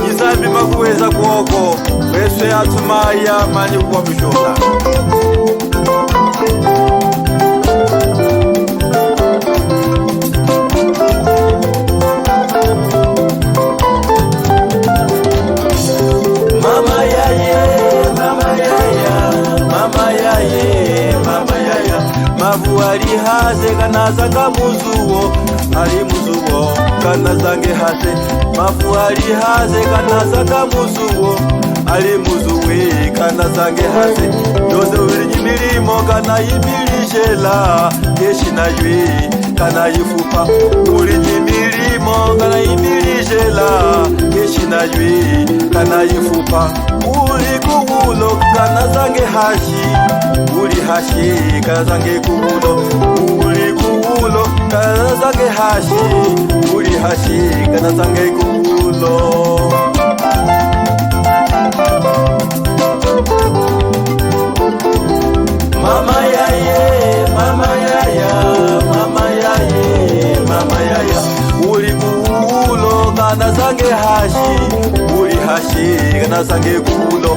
Nizambi makuweza kuoko Weswe atumaya mani kwa mshoka Mama yaye Mavu alihaze kanazanga muzuwo Ali muzuwo kanazange hase Mavu alihaze kanazanga muzuwo Ali muzuwe kanazange hase Doze uli milimo kana yimilishela Keshi na ywe kana yifupa Uli milimo kana yimilishela Keshi na ywe kana yifupa Uli kugulo kanazange hashi Uli hashi kanazange kugulo Uli kugulo kanazange hashi Uli hashi kanazange kugulo Mama yaye, mama yaya Uli kugulo kanazange hashi Uli hashi kanazange kugulo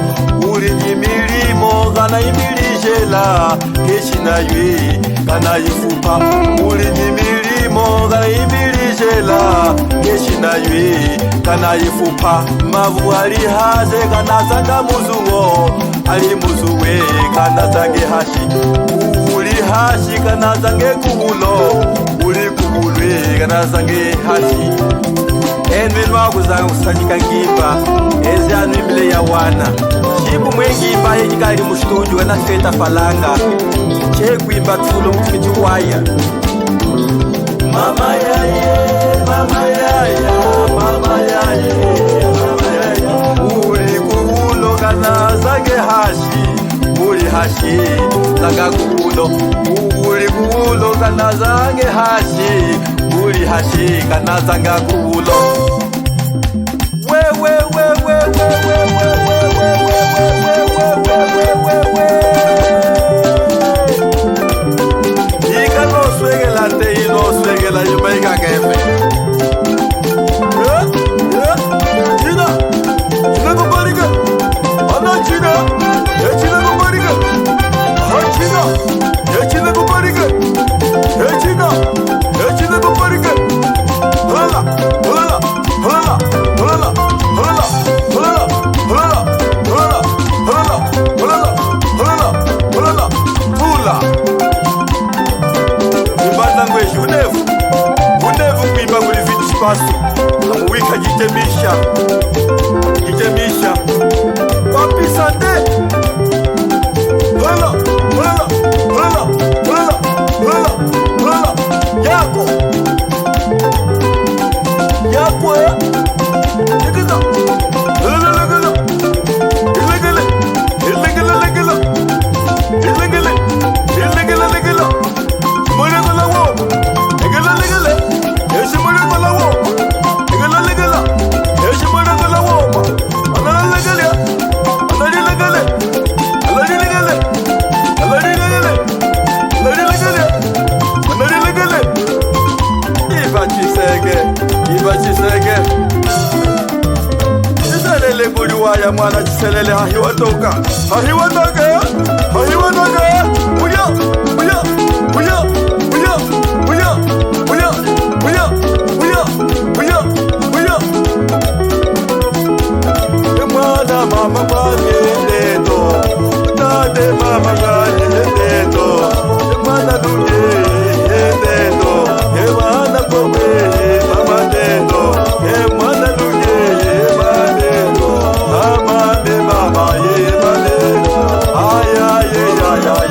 Uli jimilimo kana imilishela Keshi na ywe kana yifupa Uli jimilimo kana imilishela Keshi na ywe kana yifupa Mavu alihaze kanazanga muzuwo Ali muzuwe kanazange hashi Uli hashi kanazange kugulo Uli kugulwe kanazange hashi Enwe wakuzanga kusanyika ngimba Ezi anu imile ya wana Shibu mwengimba yejikali mushtunju Wana feta falanga Chegu imba tulo mkiti waya Mama yaye Uli kugulo kanazange hashi Uli hashi zanga kugulo Uli kugulo kanazange hashi Uli hashi kanazanga kugulo Ika no swegela te ino swegela yuma ika kefe China kubarika Ana China China kubarika China kubarika China kubarika Amuwika jitemisha Wapisa nde Hala Yako ya Nikiza Ilegele Mwenegala wo Legele Yeshi mwenegala wo Legela Yeshi mwenegala wo Analegele Iba chisege Chiselele kujuwa ya mwana chiselele hahiwatoka Mama gani leto Tate mama gani leto Mana duke leto Mana kome mama leto Mana duke mama leto Mama ye mama leto Ay ay ay ay ay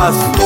maso